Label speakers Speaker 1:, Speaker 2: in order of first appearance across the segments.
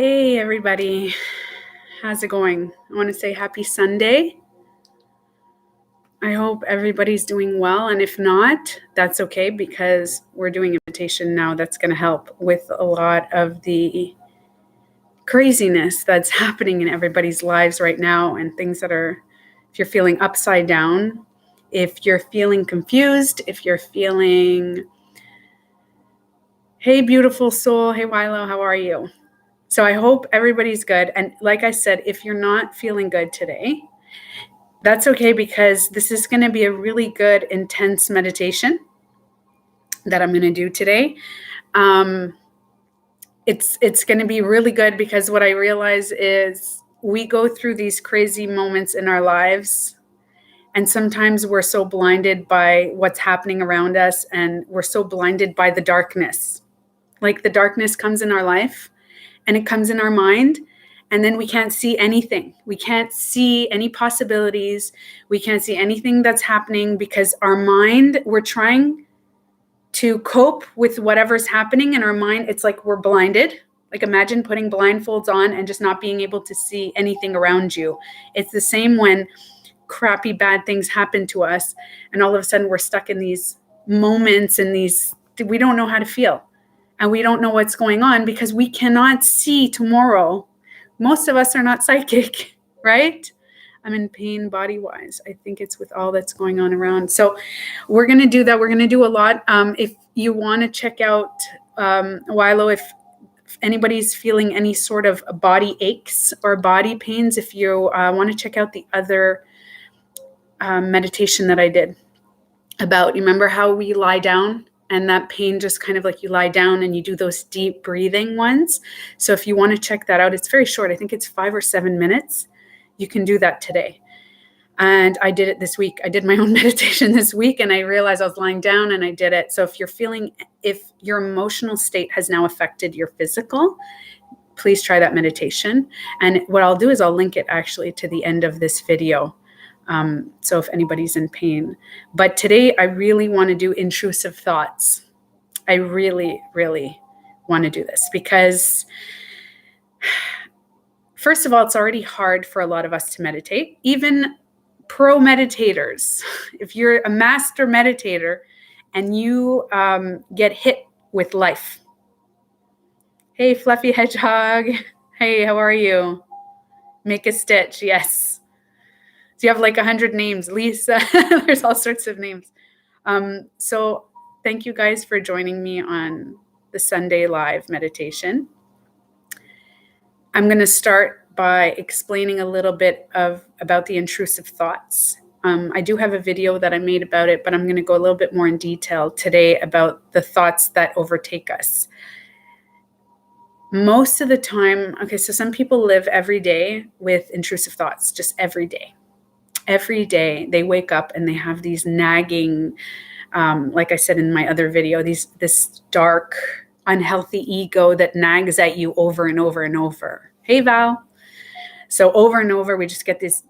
Speaker 1: Hey, everybody. How's it going? I want to say happy Sunday. I hope everybody's doing well. And if not, that's okay because we're doing a meditation now that's going to help with a lot of the craziness that's happening in everybody's lives right now and things that are, if you're feeling upside down, if you're feeling confused, if you're feeling, hey, beautiful soul. Hey, Wilo, how are you? So I hope everybody's good. And like I said, if you're not feeling good today, that's okay because this is going to be a really good, intense meditation that I'm going to do today. It's going to be really good because what I realize is we go through these crazy moments in our lives, and sometimes we're so blinded by what's happening around us, and we're so blinded by the darkness. Like the darkness comes in our life, and it comes in our mind. And then we can't see anything. We can't see any possibilities. We can't see anything that's happening because our mind, we're trying to cope with whatever's happening in our mind. It's like we're blinded. Like imagine putting blindfolds on and just not being able to see anything around you. It's the same when crappy, bad things happen to us. And all of a sudden we're stuck in these moments and we don't know how to feel. And we don't know what's going on because we cannot see tomorrow. Most of us are not psychic, right? I'm in pain body-wise. I think it's with all that's going on around. So we're going to do that. We're going to do a lot. If you want to check out Wilo, if anybody's feeling any sort of body aches or body pains, if you want to check out the other meditation that I did about, you remember how we lie down? And that pain just kind of like you lie down and you do those deep breathing ones. So if you want to check that out, it's very short. I think it's 5 or 7 minutes. You can do that today. And I did it this week. I did my own meditation this week and I realized I was lying down and I did it. So if your emotional state has now affected your physical, please try that meditation. And what I'll do is I'll link it actually to the end of this video. So if anybody's in pain. But today I really want to do intrusive thoughts. I really, really want to do this because first of all, it's already hard for a lot of us to meditate. Even pro meditators, if you're a master meditator and you get hit with life. Hey, Fluffy Hedgehog. Hey, how are you? Make a stitch. Yes. So you have like 100 names, Lisa. There's all sorts of names. So thank you guys for joining me on the Sunday live meditation. I'm going to start by explaining a little bit about the intrusive thoughts. I do have a video that I made about it, but I'm going to go a little bit more in detail today about the thoughts that overtake us. Most of the time, okay, so some people live every day with intrusive thoughts, just every day. Every day they wake up and they have these nagging, like I said in my other video, this dark, unhealthy ego that nags at you over and over and over. Hey, Val. So over and over, we just get this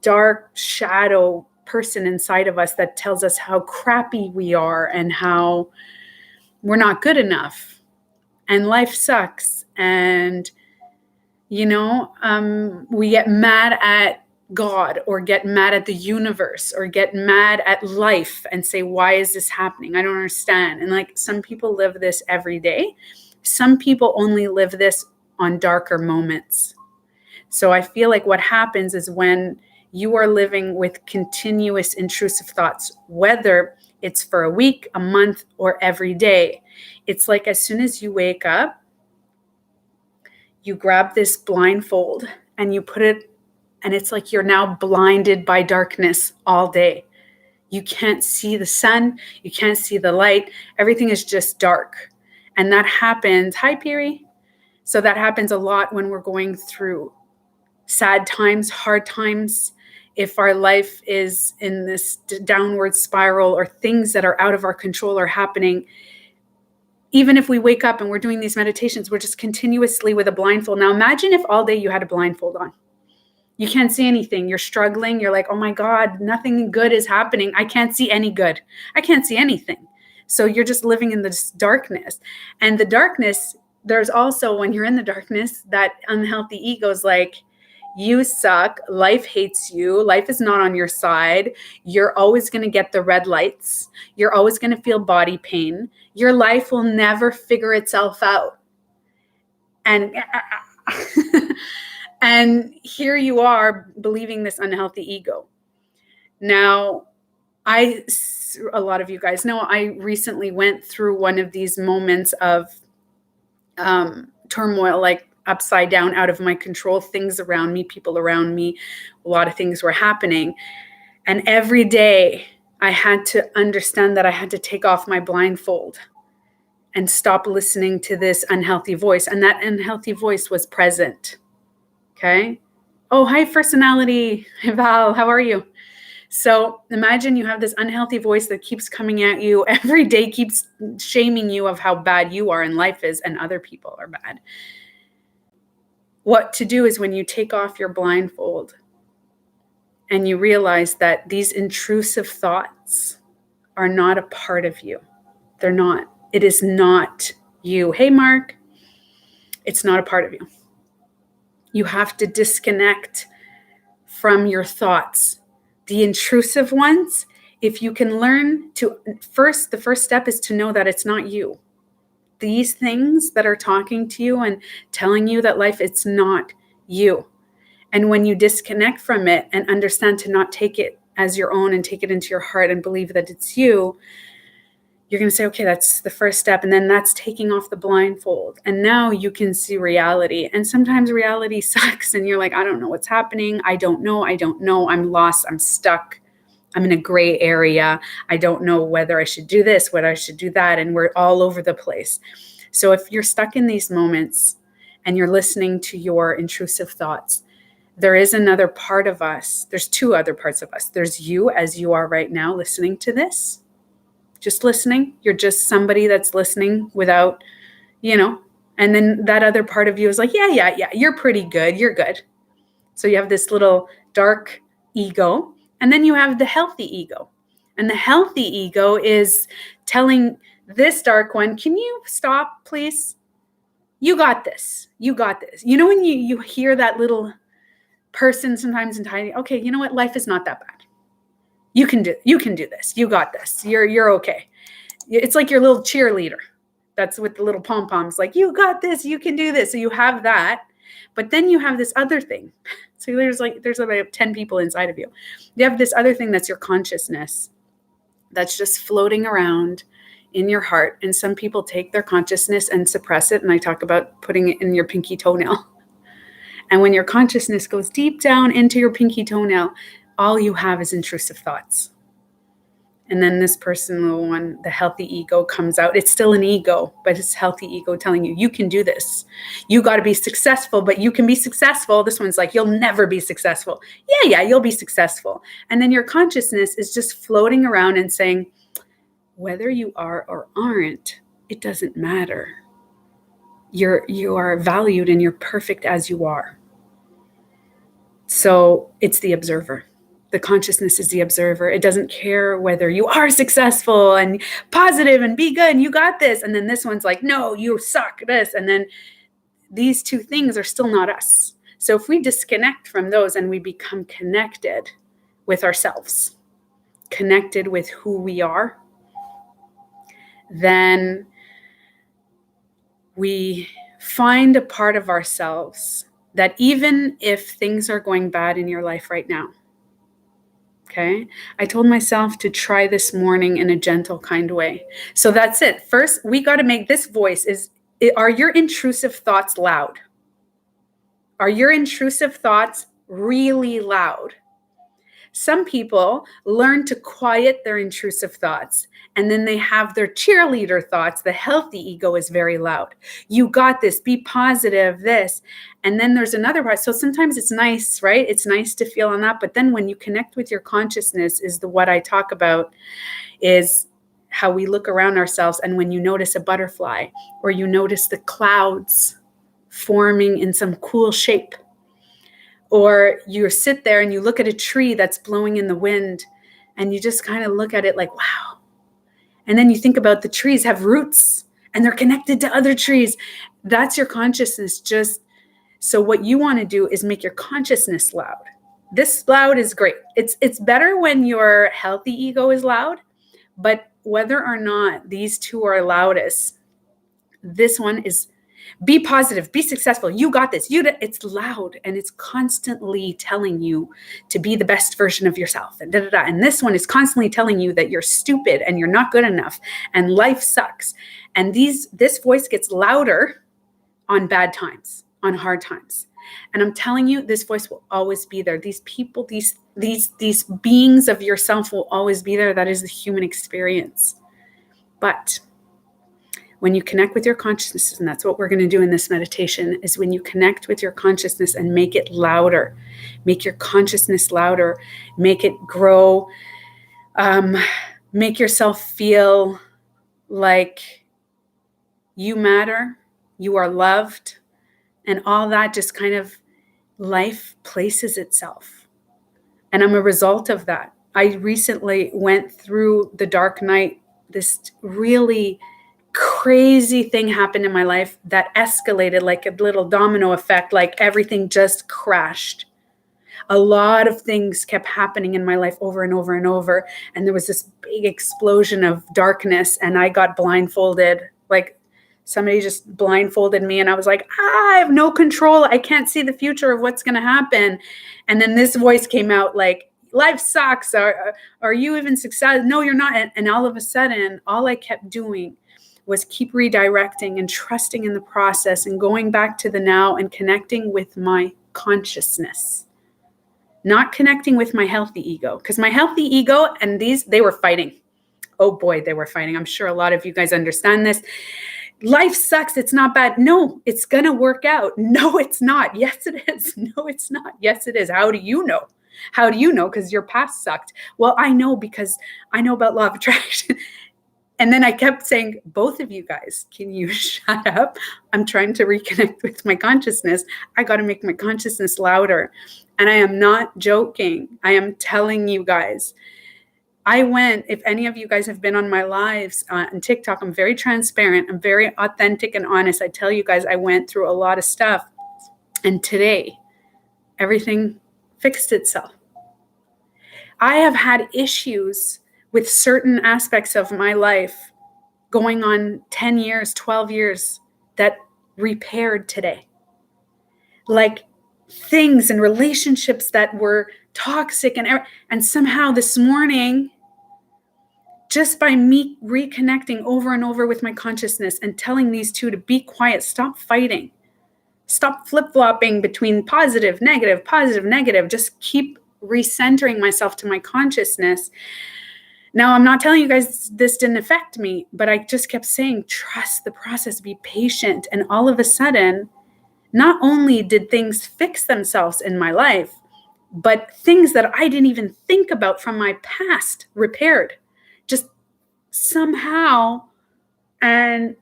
Speaker 1: dark shadow person inside of us that tells us how crappy we are and how we're not good enough and life sucks. And, we get mad at God or get mad at the universe or get mad at life and say, why is this happening? I don't understand. And like some people live this every day. Some people only live this on darker moments. So I feel like what happens is when you are living with continuous intrusive thoughts, whether it's for a week, a month, or every day, it's like as soon as you wake up, you grab this blindfold and you put it, and it's like you're now blinded by darkness all day. You can't see the sun. You can't see the light. Everything is just dark. And that happens. Hi, Piri. So that happens a lot when we're going through sad times, hard times. If our life is in this downward spiral or things that are out of our control are happening, even if we wake up and we're doing these meditations, we're just continuously with a blindfold. Now imagine if all day you had a blindfold on. You can't see anything. You're struggling. You're like, oh my God, nothing good is happening. I can't see any good. I can't see anything. So you're just living in this darkness. And the darkness there's also, when you're in the darkness, that unhealthy ego is like, you suck. Life hates you. Life is not on your side. You're always going to get the red lights. You're always going to feel body pain. Your life will never figure itself out. And and here you are believing this unhealthy ego. Now, a lot of you guys know I recently went through one of these moments of turmoil, like upside down, out of my control, things around me, people around me, a lot of things were happening. And every day I had to understand that I had to take off my blindfold and stop listening to this unhealthy voice. And that unhealthy voice was present. Okay. Oh, hi, personality. Hi, Val. How are you? So imagine you have this unhealthy voice that keeps coming at you every day, keeps shaming you of how bad you are and life is and other people are bad. What to do is when you take off your blindfold and you realize that these intrusive thoughts are not a part of you. They're not. It is not you. Hey, Mark. It's not a part of you. You have to disconnect from your thoughts. The intrusive ones, if you can learn to, the first step is to know that it's not you. These things that are talking to you and telling you that life, it's not you. And when you disconnect from it and understand to not take it as your own and take it into your heart and believe that it's you, you're going to say, okay, that's the first step. And then that's taking off the blindfold. And now you can see reality. And sometimes reality sucks and you're like, I don't know what's happening. I don't know. I'm lost. I'm stuck. I'm in a gray area. I don't know whether I should do this, whether I should do that. And we're all over the place. So if you're stuck in these moments and you're listening to your intrusive thoughts, there is another part of us. There's two other parts of us. There's you as you are right now listening to this. Just listening. You're just somebody that's listening without, and then that other part of you is like, yeah, you're pretty good. You're good. So you have this little dark ego, and then you have the healthy ego. And the healthy ego is telling this dark one, can you stop, please? You got this. You got this. You know, when you hear that little person sometimes in tiny, okay, you know what? Life is not that bad. You can do this. You got this. You're okay. It's like your little cheerleader. That's with the little pom-poms, like, you got this, you can do this. So you have that, but then you have this other thing. So there's about 10 people inside of you. You have this other thing that's your consciousness that's just floating around in your heart. And some people take their consciousness and suppress it. And I talk about putting it in your pinky toenail. And when your consciousness goes deep down into your pinky toenail, all you have is intrusive thoughts. And then this personal one, the healthy ego, comes out. It's still an ego, but it's healthy ego telling you, you can do this. You got to be successful, but you can be successful. This one's like, you'll never be successful. Yeah, you'll be successful. And then your consciousness is just floating around and saying, whether you are or aren't, it doesn't matter. You are valued and you're perfect as you are. So it's the observer. The consciousness is the observer. It doesn't care whether you are successful and positive and be good and you got this. And then this one's like, no, you suck, this. And then these two things are still not us. So if we disconnect from those and we become connected with ourselves, connected with who we are, then we find a part of ourselves that even if things are going bad in your life right now, okay, I told myself to try this morning in a gentle, kind way. So that's it. First, we got to make this voice are your intrusive thoughts loud? Are your intrusive thoughts really loud? Some people learn to quiet their intrusive thoughts, and then they have their cheerleader thoughts. The healthy ego is very loud. You got this, be positive, this. And then there's another part. So sometimes it's nice, right? It's nice to feel on that. But then when you connect with your consciousness is what I talk about, is how we look around ourselves. And when you notice a butterfly or you notice the clouds forming in some cool shape, or you sit there and you look at a tree that's blowing in the wind and you just kind of look at it like, wow. And then you think about the trees have roots and they're connected to other trees. That's your consciousness. So what you want to do is make your consciousness loud. This loud is great. It's better when your healthy ego is loud, but whether or not these two are loudest, this one is be positive, be successful. You got this. It's loud and it's constantly telling you to be the best version of yourself. And And this one is constantly telling you that you're stupid and you're not good enough and life sucks. And this voice gets louder on bad times, on hard times. And I'm telling you, this voice will always be there. These people, these beings of yourself will always be there. That is the human experience. But when you connect with your consciousness, and that's what we're going to do in this meditation, is when you connect with your consciousness and make it louder, make your consciousness louder, make it grow, make yourself feel like you matter, you are loved, and all that just kind of life places itself. And I'm a result of that. I recently went through the dark night. This really crazy thing happened in my life that escalated like a little domino effect, like everything just crashed. A lot of things kept happening in my life over and over and over. And there was this big explosion of darkness and I got blindfolded. Like somebody just blindfolded me and I was like, I have no control. I can't see the future of what's going to happen. And then this voice came out like, life sucks. Are you even successful? No, you're not. And all of a sudden, all I kept doing was keep redirecting and trusting in the process and going back to the now and connecting with my consciousness, not connecting with my healthy ego, because my healthy ego and they were fighting. Oh boy, they were fighting. I'm sure a lot of you guys understand this. Life sucks. It's not bad. No, it's going to work out. No, it's not. Yes, it is. No, it's not. Yes, it is. How do you know? How do you know? Because your past sucked. Well, I know because I know about law of attraction. And then I kept saying, both of you guys, can you shut up? I'm trying to reconnect with my consciousness. I got to make my consciousness louder. And I am not joking. I am telling you guys. If any of you guys have been on my lives on TikTok, I'm very transparent. I'm very authentic and honest. I tell you guys, I went through a lot of stuff. And today, everything fixed itself. I have had issues with certain aspects of my life going on 10 years, 12 years that repaired today. Like things and relationships that were toxic and somehow this morning, just by me reconnecting over and over with my consciousness and telling these two to be quiet, stop fighting, stop flip-flopping between positive, negative, just keep recentering myself to my consciousness. Now, I'm not telling you guys this didn't affect me, but I just kept saying, trust the process, be patient. And all of a sudden, not only did things fix themselves in my life, but things that I didn't even think about from my past repaired, just somehow. And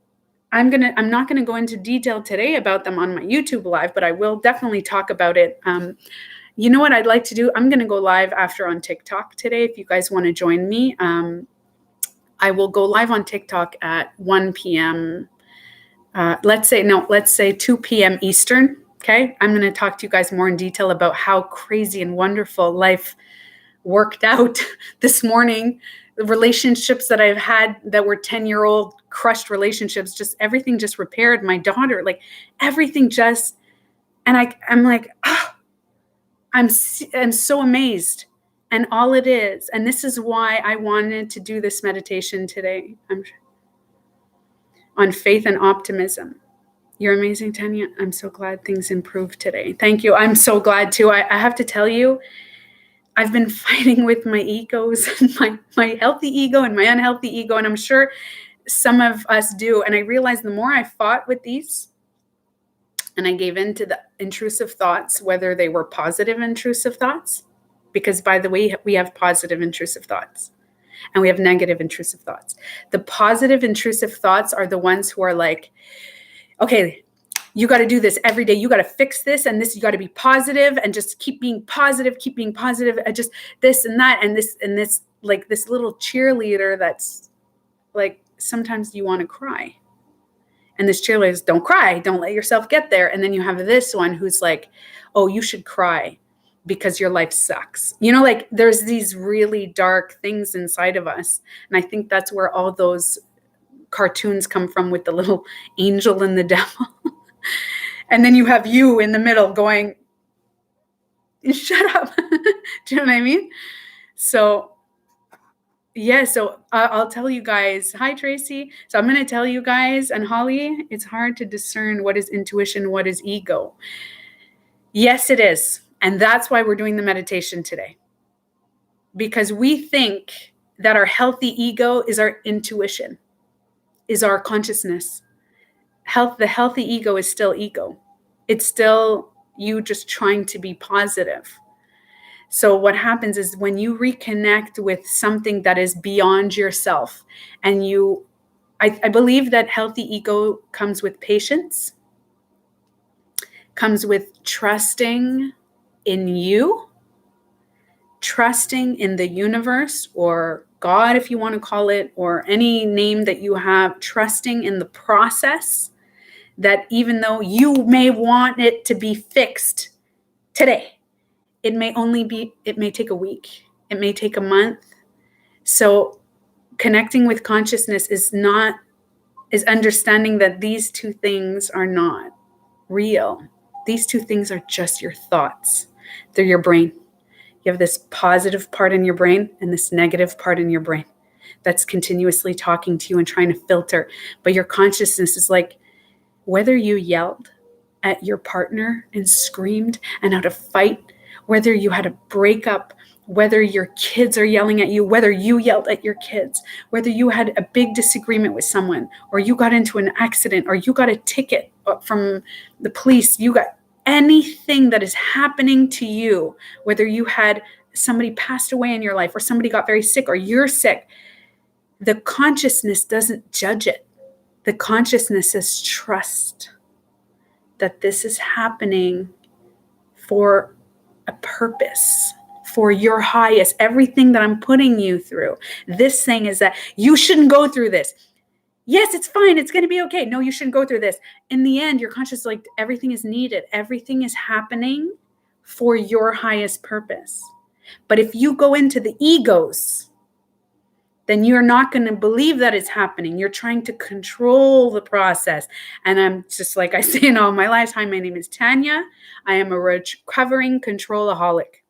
Speaker 1: I'm not gonna go into detail today about them on my YouTube live, but I will definitely talk about it. You know what I'd like to do? I'm going to go live after on TikTok today. If you guys want to join me, I will go live on TikTok at 1 p.m. Let's say 2 p.m. Eastern. Okay. I'm going to talk to you guys more in detail about how crazy and wonderful life worked out this morning. The relationships that I've had that were 10-year-old crushed relationships, just everything just repaired. My daughter, like everything just, and I'm like, oh, I'm so amazed. And all it is, and this is why I wanted to do this meditation today on faith and optimism. You're amazing, Tanya. I'm so glad things improved today. Thank you. I'm so glad too. I have to tell you, I've been fighting with my egos, my healthy ego and my unhealthy ego. And I'm sure some of us do. And I realized the more I fought with these, and I gave in to the intrusive thoughts, whether they were positive intrusive thoughts, because by the way, we have positive intrusive thoughts and we have negative intrusive thoughts. The positive intrusive thoughts are the ones who are like, okay, you got to do this every day. You got to fix this and this, you got to be positive and just keep being positive, just this and that. And this, like this little cheerleader that's like, sometimes you want to cry. And this cheerleader is, don't cry, don't let yourself get there. And then you have this one who's like, oh, you should cry because your life sucks. You know, like there's these really dark things inside of us. And I think that's where all those cartoons come from, with the little angel and the devil. And then you have you in the middle going, shut up. Do you know what I mean? So yeah, so I'll tell you guys. Hi, Tracy. So I'm going to tell you guys, and Holly, it's hard to discern what is intuition, what is ego. Yes, it is. And that's why we're doing the meditation today. Because we think that our healthy ego is our intuition, is our consciousness. The healthy ego is still ego. It's still you just trying to be positive. So what happens is when you reconnect with something that is beyond yourself, and I believe that healthy ego comes with patience, comes with trusting in you, trusting in the universe, or God, if you want to call it, or any name that you have, trusting in the process, that even though you may want it to be fixed today, it may take a week, it may take a month. So connecting with consciousness is understanding that these two things are not real. These two things are just your thoughts. They're your brain. You have this positive part in your brain and this negative part in your brain that's continuously talking to you and trying to filter. But your consciousness is like, whether you yelled at your partner and screamed and had a fight, whether you had a breakup, whether your kids are yelling at you, whether you yelled at your kids, whether you had a big disagreement with someone, or you got into an accident, or you got a ticket from the police, you got anything that is happening to you, whether you had somebody passed away in your life, or somebody got very sick, or you're sick, the consciousness doesn't judge it. The consciousness says, trust that this is happening for a purpose, for your highest. Everything that I'm putting you through, this thing is that you shouldn't go through this. Yes, it's fine. It's going to be okay. No, you shouldn't go through this. In the end, your conscious is like, everything is needed. Everything is happening for your highest purpose. But if you go into the egos, then you're not going to believe that it's happening. You're trying to control the process. And I'm just like I say in all my lives, hi, my name is Tanya. I am a recovering controlaholic.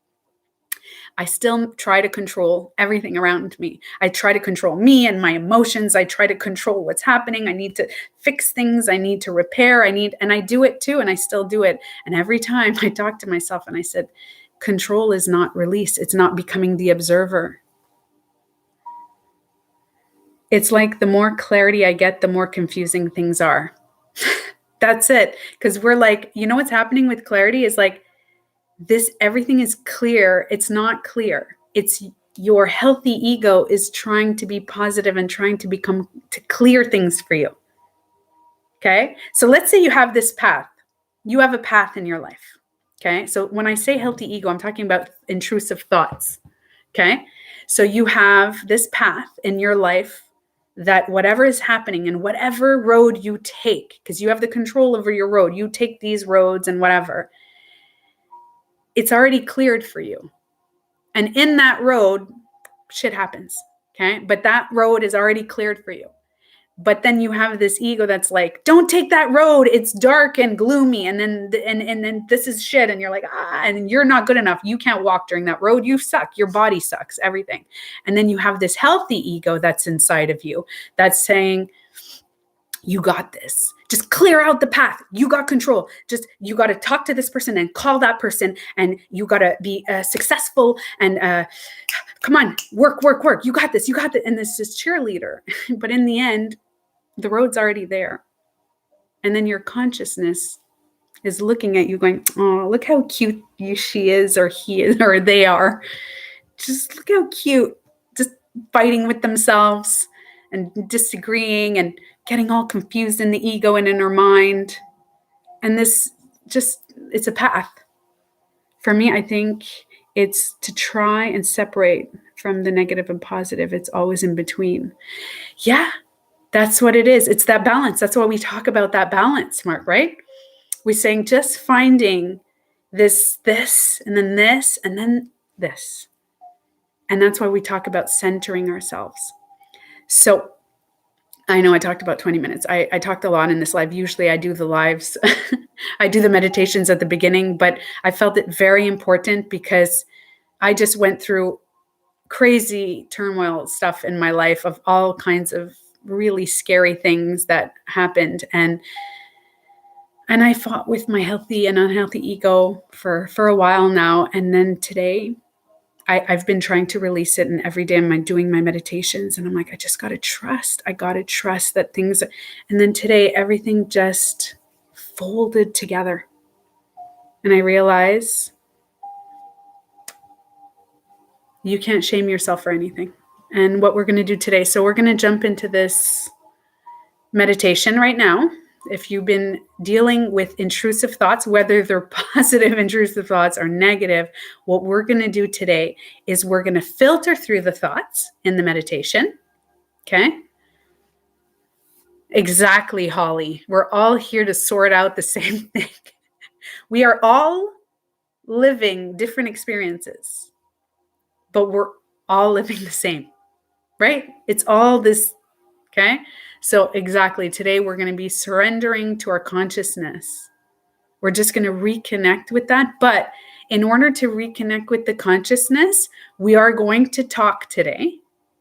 Speaker 1: I still try to control everything around me. I try to control me and my emotions. I try to control what's happening. I need to fix things. I need to repair. And I do it too. And I still do it. And every time I talk to myself and I said, control is not release. It's not becoming the observer. It's like the more clarity I get, the more confusing things are. That's it. Because we're like, you know what's happening with clarity is like this, everything is clear. It's not clear. It's your healthy ego is trying to be positive and trying to clear things for you. Okay. So let's say you have this path. You have a path in your life. Okay. So when I say healthy ego, I'm talking about intrusive thoughts. Okay. So you have this path in your life that whatever is happening and whatever road you take, because you have the control over your road, you take these roads and whatever, it's already cleared for you. And in that road, shit happens. Okay. But that road is already cleared for you. But then you have this ego that's like, don't take that road. It's dark and gloomy. And then this is shit. And you're like, and you're not good enough. You can't walk during that road. You suck. Your body sucks, everything. And then you have this healthy ego that's inside of you that's saying, you got this. Just clear out the path. You got control. You got to talk to this person and call that person. And you got to be successful and come on, work. You got this. You got this. And this is cheerleader. But in the end, the road's already there. And then your consciousness is looking at you going, oh, look how cute she is or he is or they are. Just look how cute. Just fighting with themselves and disagreeing and getting all confused in the ego and in her mind. And it's a path. For me, I think it's to try and separate from the negative and positive. It's always in between. Yeah, That's what it is. It's that balance. That's why we talk about that balance, Mark, right? We're saying just finding this, and then this, and then this. And that's why we talk about centering ourselves. So I know I talked about 20 minutes. I talked a lot in this live. Usually I do the lives. I do the meditations at the beginning, but I felt it very important because I just went through crazy turmoil stuff in my life of all kinds of really scary things that happened. And I fought with my healthy and unhealthy ego for a while now. And then today I've been trying to release it, and every day I'm doing my meditations and I'm like, I just got to trust. I got to trust that things. And then today everything just folded together. And I realize you can't shame yourself for anything. And what we're going to do today. So we're going to jump into this meditation right now. If you've been dealing with intrusive thoughts, whether they're positive intrusive thoughts or negative, what we're going to do today is we're going to filter through the thoughts in the meditation. Okay? Exactly, Holly. We're all here to sort out the same thing. We are all living different experiences, but we're all living the same, right? It's all this. Okay? So exactly, today we're going to be surrendering to our consciousness. We're just going to reconnect with that. But in order to reconnect with the consciousness, we are going to talk today.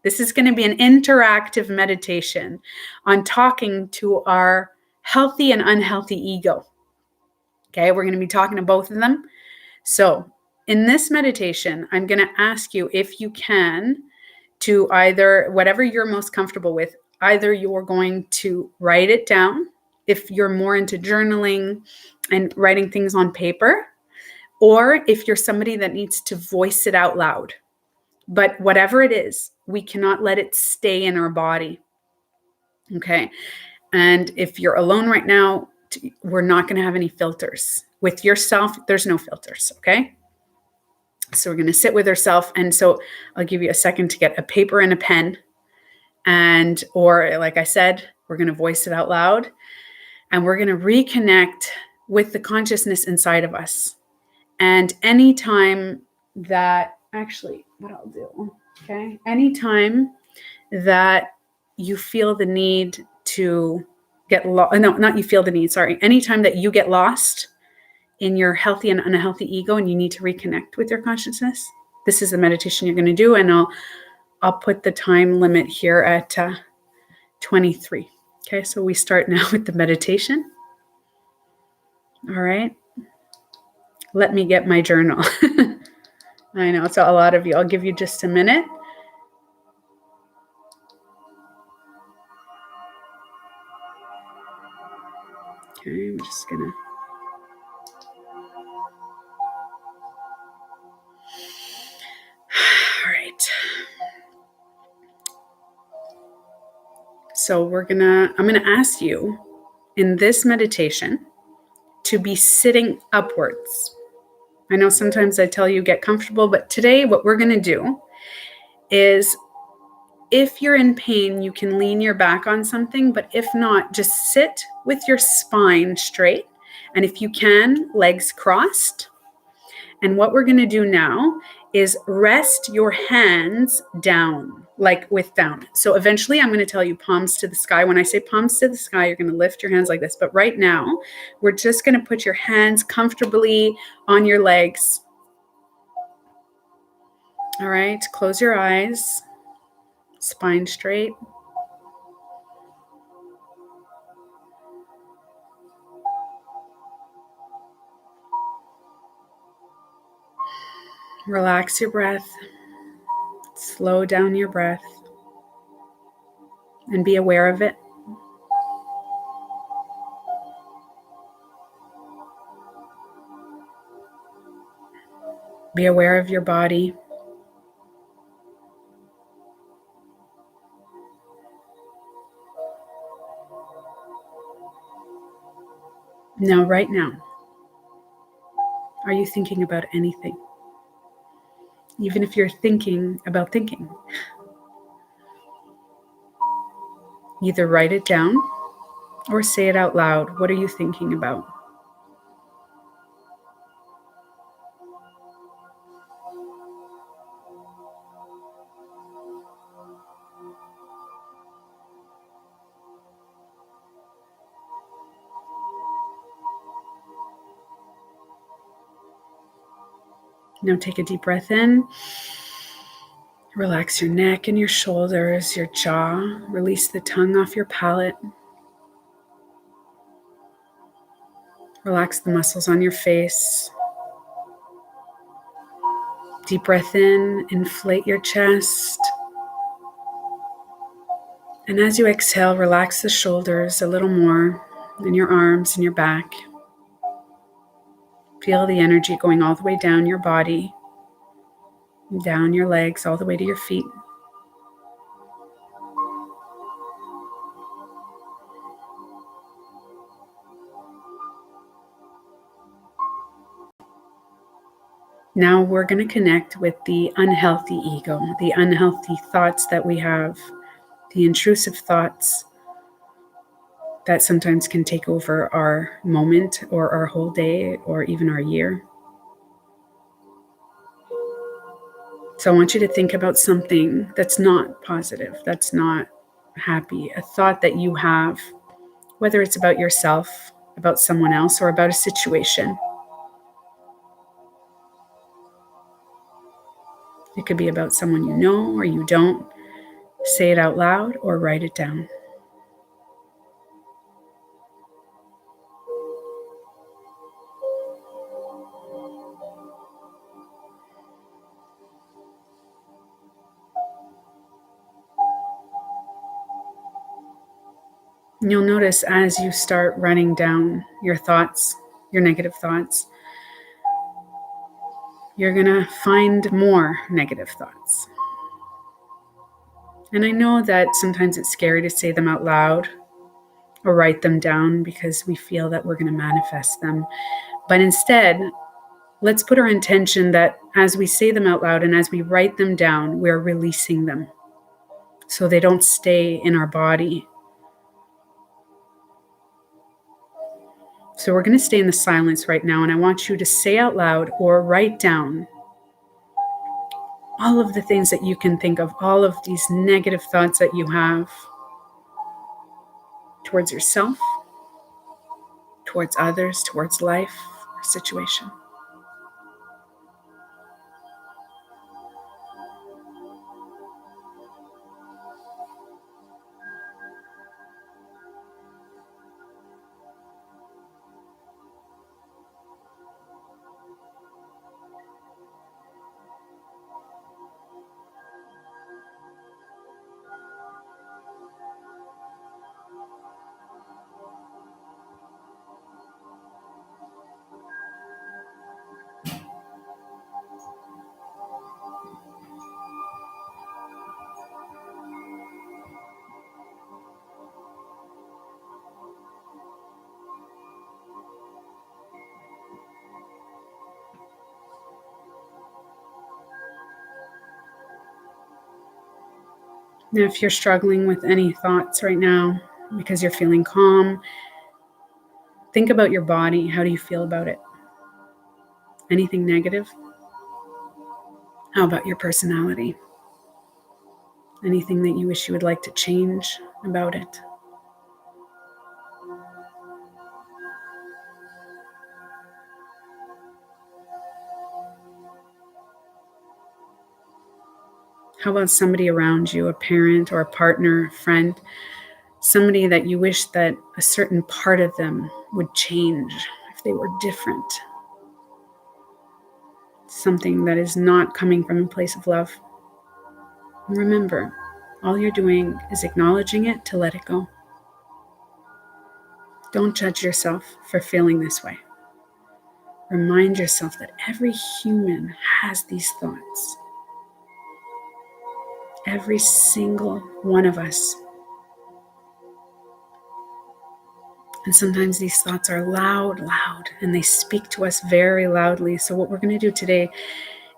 Speaker 1: This is going to be an interactive meditation on talking to our healthy and unhealthy ego. Okay, we're going to be talking to both of them. So in this meditation, I'm going to ask you if you can to either, whatever you're most comfortable with, either you're going to write it down if you're more into journaling and writing things on paper, or if you're somebody that needs to voice it out loud. But whatever it is, we cannot let it stay in our body. Okay. And if you're alone right now, we're not going to have any filters. With yourself, there's no filters. Okay. So we're going to sit with ourselves. And so I'll give you a second to get a paper and a pen. And, or like I said, we're going to voice it out loud, and we're going to reconnect with the consciousness inside of us. And anytime that, actually, what I'll do, okay, anytime that you feel the need to get lost, no, not you feel the need, sorry, anytime that you get lost in your healthy and unhealthy ego and you need to reconnect with your consciousness, this is the meditation you're going to do. And I'll put the time limit here at 23. Okay, so we start now with the meditation. All right. Let me get my journal. I know it's a lot of you. I'll give you just a minute. Okay, I'm just going to. All right. So I'm going to ask you in this meditation to be sitting upwards. I know sometimes I tell you get comfortable, but today what we're going to do is, if you're in pain, you can lean your back on something, but if not, just sit with your spine straight. And if you can, legs crossed. And what we're going to do now is rest your hands down, like with down. So eventually I'm going to tell you palms to the sky. When I say palms to the sky, you're going to lift your hands like this. But right now, we're just going to put your hands comfortably on your legs. All right, close your eyes, spine straight. Relax your breath. Slow down your breath and be aware of it. Be aware of your body. Now, right now, are you thinking about anything? Even if you're thinking about thinking. Either write it down or say it out loud. What are you thinking about? Now take a deep breath in. Relax your neck and your shoulders, your jaw. Release the tongue off your palate. Relax the muscles on your face. Deep breath in, inflate your chest. And as you exhale, relax the shoulders a little more, and your arms and your back. Feel the energy going all the way down your body, down your legs, all the way to your feet. Now we're going to connect with the unhealthy ego, the unhealthy thoughts that we have, the intrusive thoughts that sometimes can take over our moment or our whole day or even our year. So I want you to think about something that's not positive, that's not happy, a thought that you have, whether it's about yourself, about someone else, or about a situation. It could be about someone you know or you don't. Say it out loud or write it down. And you'll notice as you start running down your thoughts, your negative thoughts, you're going to find more negative thoughts. And I know that sometimes it's scary to say them out loud or write them down because we feel that we're going to manifest them. But instead, let's put our intention that as we say them out loud and as we write them down, we're releasing them so they don't stay in our body. So we're going to stay in the silence right now, and I want you to say out loud or write down all of the things that you can think of, all of these negative thoughts that you have towards yourself, towards others, towards life or situation. Now, if you're struggling with any thoughts right now because you're feeling calm, think about your body. How do you feel about it? Anything negative? How about your personality? Anything that you wish you would like to change about it? How about somebody around you, a parent or a partner, a friend, somebody that you wish that a certain part of them would change if they were different? Something that is not coming from a place of love. Remember, all you're doing is acknowledging it to let it go. Don't judge yourself for feeling this way. Remind yourself that every human has these thoughts. Every single one of us. And sometimes these thoughts are loud, and they speak to us very loudly. So what we're going to do today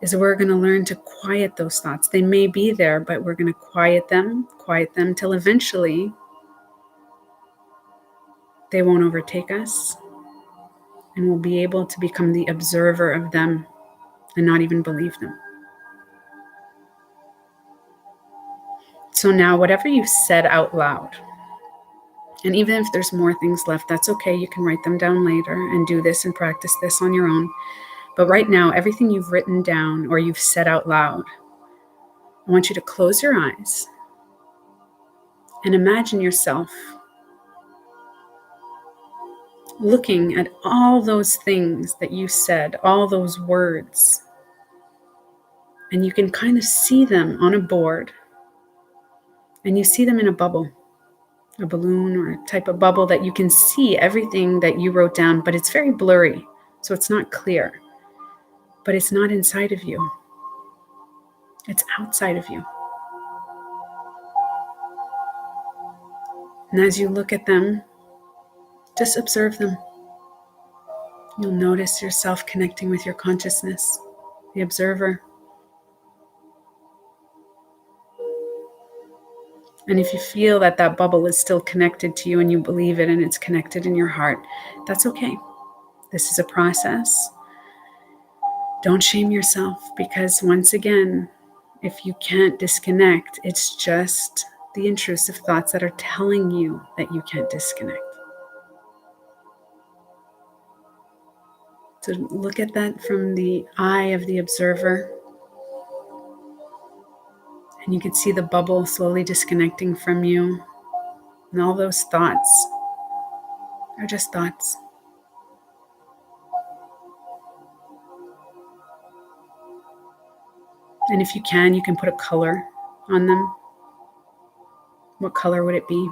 Speaker 1: is we're going to learn to quiet those thoughts. They may be there, but we're going to quiet them till eventually They won't overtake us, and we'll be able to become the observer of them and not even believe them. So now, whatever you said out loud, and even if there's more things left, that's okay. You can write them down later and do this and practice this on your own. But right now, everything you've written down or you've said out loud, I want you to close your eyes and imagine yourself looking at all those things that you said, all those words, and you can kind of see them on a board, and you see them in a bubble, a balloon or a type of bubble that you can see everything that you wrote down, but it's very blurry, so it's not clear. But it's not inside of you. It's outside of you. And as you look at them, just observe them. You'll notice yourself connecting with your consciousness, the observer. And if you feel that that bubble is still connected to you and you believe it and it's connected in your heart, that's okay. This is a process. Don't shame yourself, because once again, if you can't disconnect, it's just the intrusive thoughts that are telling you that you can't disconnect. So look at that from the eye of the observer. And you can see the bubble slowly disconnecting from you. And all those thoughts are just thoughts. And if you can put a color on them. What color would it be?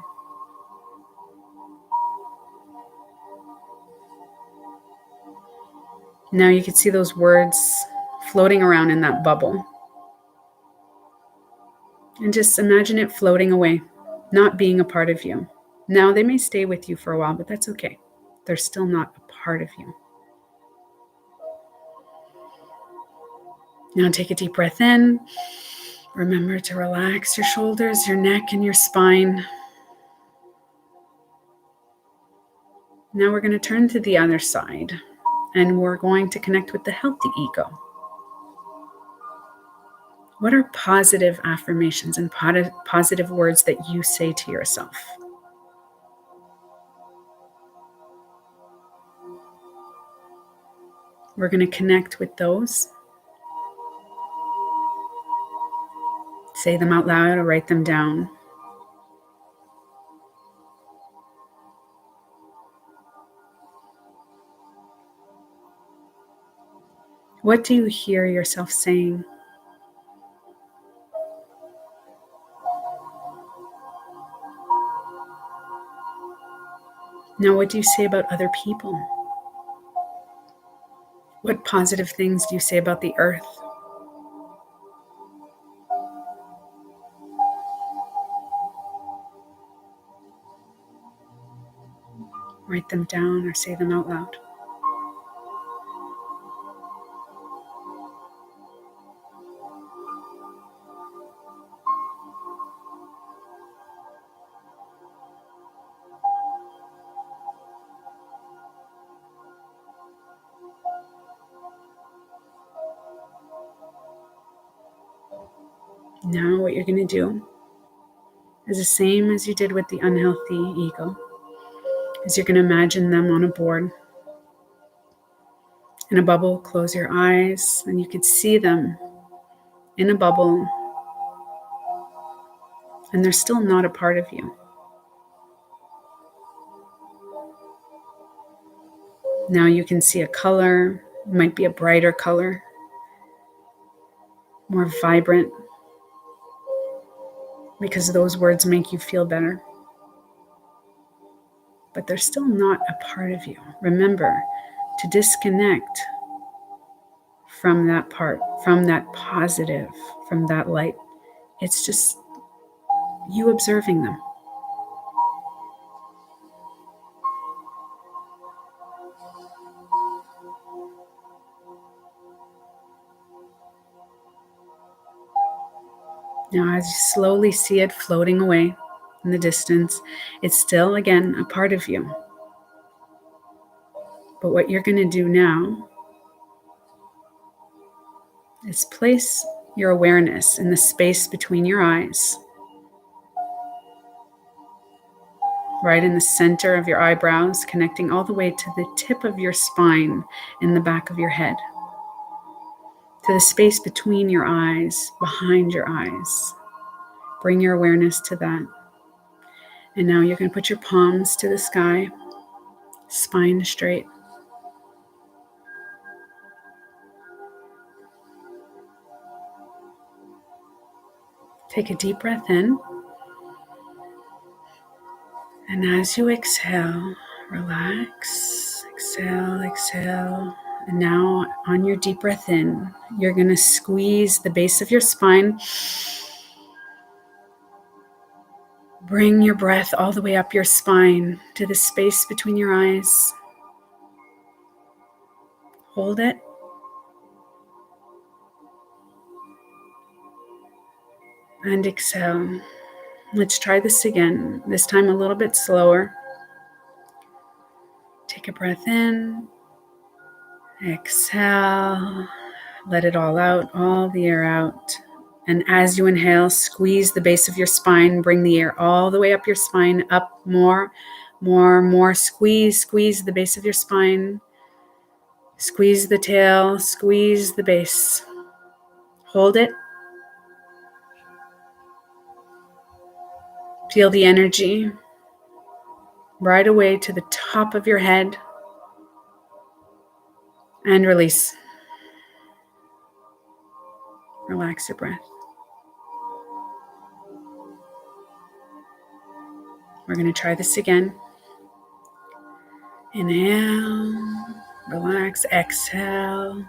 Speaker 1: Now you can see those words floating around in that bubble. And just imagine it floating away, not being a part of you. Now they may stay with you for a while, but that's okay. They're still not a part of you. Now take a deep breath in. Remember to relax your shoulders, your neck, and your spine. Now we're going to turn to the other side, and we're going to connect with the healthy ego. What are positive affirmations and positive words that you say to yourself? We're going to connect with those. Say them out loud or write them down. What do you hear yourself saying? Now, what do you say about other people? What positive things do you say about the earth? Write them down or say them out loud. Now what you're going to do is the same as you did with the unhealthy ego. Is you're going to imagine them on a board. In a bubble, close your eyes, and you could see them in a bubble, and they're still not a part of you. Now you can see a color, it might be a brighter color, more vibrant, because those words make you feel better. But they're still not a part of you. Remember to disconnect from that part, from that positive, from that light. It's just you observing them. Now, as you slowly see it floating away in the distance, it's still, again, a part of you. But what you're going to do now is place your awareness in the space between your eyes, right in the center of your eyebrows, connecting all the way to the tip of your spine in the back of your head, to the space between your eyes, behind your eyes. Bring your awareness to that. And now you're going to put your palms to the sky, spine straight. Take a deep breath in. And as you exhale, relax, exhale, exhale. And now on your deep breath in, you're going to squeeze the base of your spine. Bring your breath all the way up your spine to the space between your eyes. Hold it. And exhale. Let's try this again, this time a little bit slower. Take a breath in. Exhale. Let it all out, all the air out. And as you inhale, squeeze the base of your spine. Bring the air all the way up your spine, up more. Squeeze the base of your spine. Squeeze the tail, squeeze the base. Hold it. Feel the energy right away to the top of your head. And release. Relax your breath. We're going to try this again. Inhale, relax, exhale.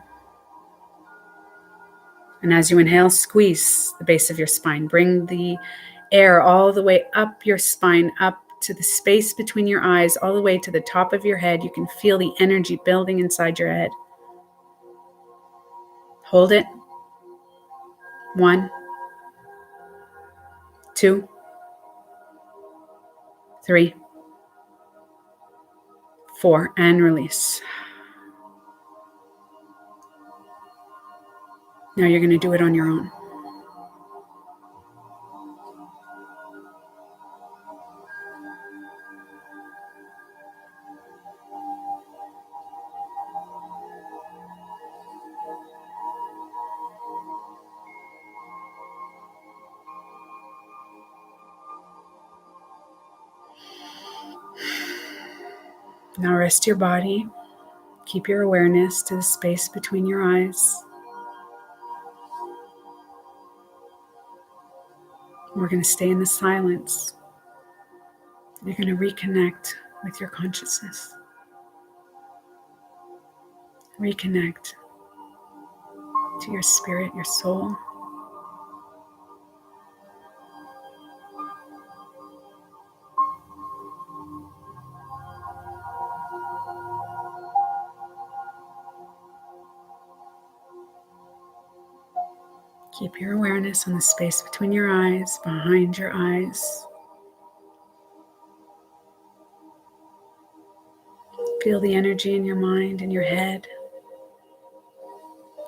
Speaker 1: And as you inhale, squeeze the base of your spine. Bring the air all the way up your spine, up to the space between your eyes, all the way to the top of your head. You can feel the energy building inside your head. Hold it. 1, 2, 3, 4, and release. Now you're going to do it on your own. Now rest your body. Keep your awareness to the space between your eyes. We're going to stay in the silence. You're going to reconnect with your consciousness. Reconnect to your spirit, your soul. Keep your awareness on the space between your eyes, behind your eyes. Feel the energy in your mind and your head.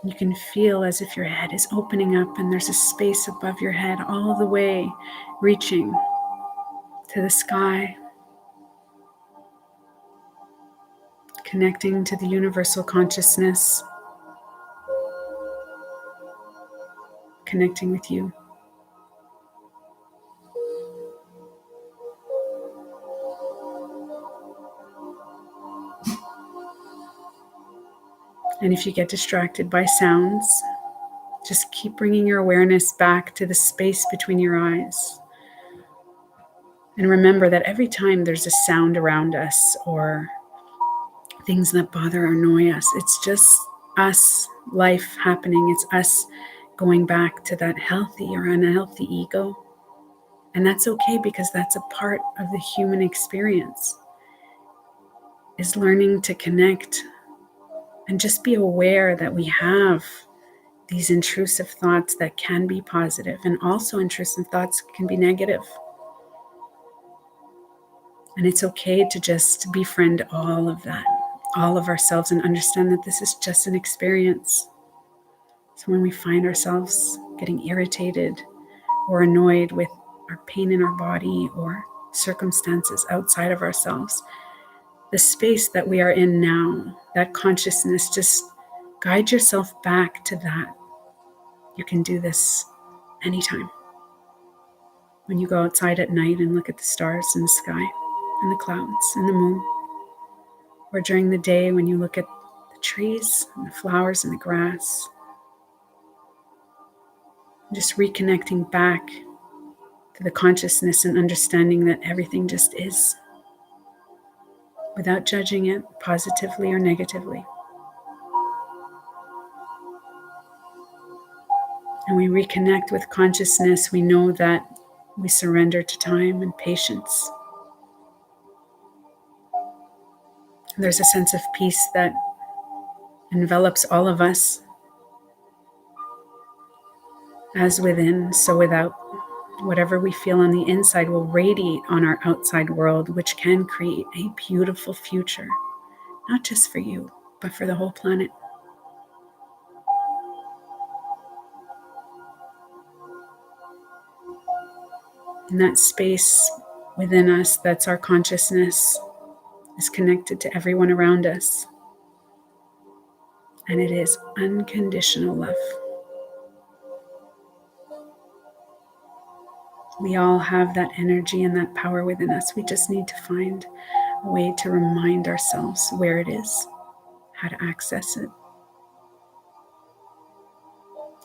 Speaker 1: You can feel as if your head is opening up and there's a space above your head all the way reaching to the sky, connecting to the universal consciousness, connecting with you. And if you get distracted by sounds, just keep bringing your awareness back to the space between your eyes. And remember that every time there's a sound around us or things that bother or annoy us, it's just us, life happening. It's us going back to that healthy or unhealthy ego. And that's okay, because that's a part of the human experience, is learning to connect and just be aware that we have these intrusive thoughts that can be positive, and also intrusive thoughts can be negative. And it's okay to just befriend all of that. all of ourselves and understand that this is just an experience. So when we find ourselves getting irritated or annoyed with our pain in our body or circumstances outside of ourselves, the space that we are in now, that consciousness, just guide yourself back to that. You can do this anytime. When you go outside at night and look at the stars in the sky and the clouds and the moon, or during the day when you look at the trees and the flowers and the grass, just reconnecting back to the consciousness and understanding that everything just is, without judging it positively or negatively. And we reconnect with consciousness, we know that we surrender to time and patience. There's a sense of peace that envelops all of us. As within, so without. Whatever we feel on the inside will radiate on our outside world, which can create a beautiful future, not just for you, but for the whole planet. And that space within us, that's our consciousness, is connected to everyone around us. And it is unconditional love. We all have that energy and that power within us. We just need to find a way to remind ourselves where it is, how to access it,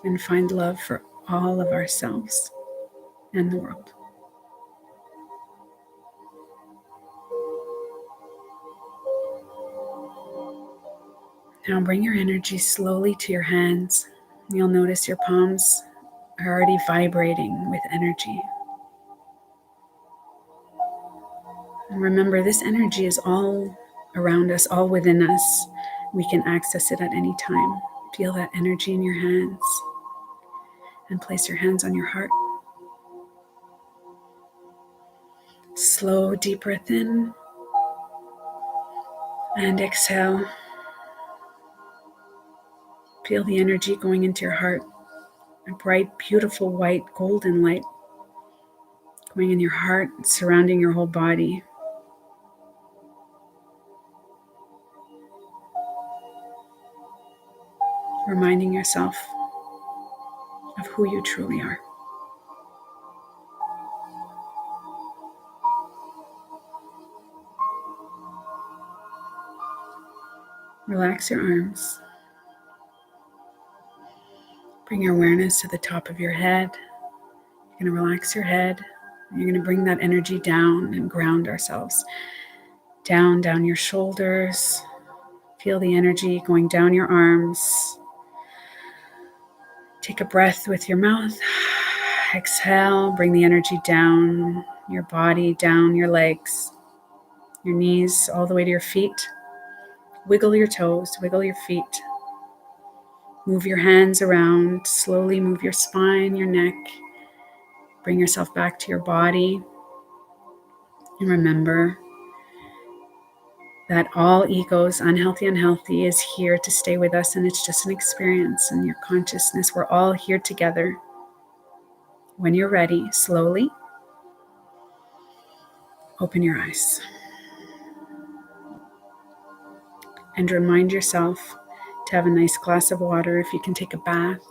Speaker 1: and find love for all of ourselves and the world. Now bring your energy slowly to your hands. You'll notice your palms are already vibrating with energy. And remember, this energy is all around us, all within us. We can access it at any time. Feel that energy in your hands and place your hands on your heart. Slow, deep breath in and exhale. Feel the energy going into your heart. A bright, beautiful, white, golden light going in your heart, surrounding your whole body. Reminding yourself of who you truly are. Relax your arms. Bring your awareness to the top of your head. You're going to relax your head. You're going to bring that energy down and ground ourselves. Down your shoulders. Feel the energy going down your arms. Take a breath with your mouth. Exhale. Bring the energy down your body, down your legs, your knees, all the way to your feet. Wiggle your toes, wiggle your feet. Move your hands around. Slowly move your spine, your neck. Bring yourself back to your body. And remember that all egos, unhealthy, is here to stay with us, and it's just an experience in your consciousness. We're all here together. When you're ready, slowly open your eyes. And remind yourself to have a nice glass of water. If you can take a bath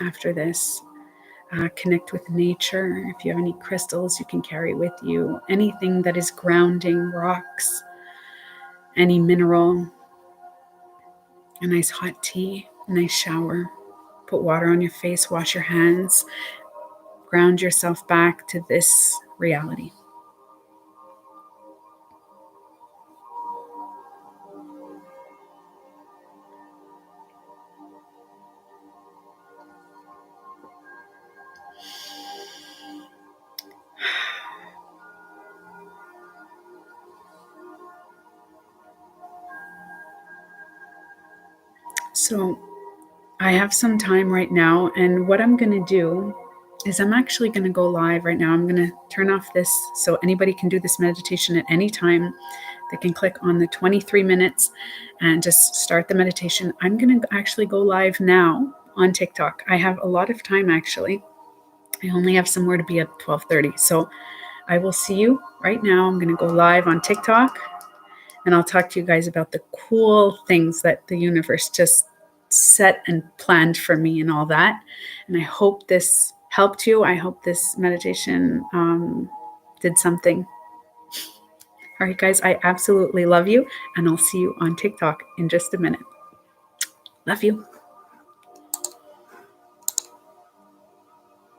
Speaker 1: after this, connect with nature. If you have any crystals you can carry with you, anything that is grounding, rocks, any mineral, a nice hot tea, a nice shower. Put water on your face, wash your hands, ground yourself back to this reality. So I have some time right now, and what I'm going to do is I'm actually going to go live right now. I'm going to turn off this so anybody can do this meditation at any time. they can click on the 23 minutes and just start the meditation. I'm going to actually go live now on TikTok. I have a lot of time, actually. I only have somewhere to be at 12:30. So I will see you right now. I'm going to go live on TikTok, and I'll talk to you guys about the cool things that the universe just set and planned for me and all that. And I hope this helped you. I hope this meditation did something. All right, guys, I absolutely love you, and I'll see you on TikTok in just a minute. Love you.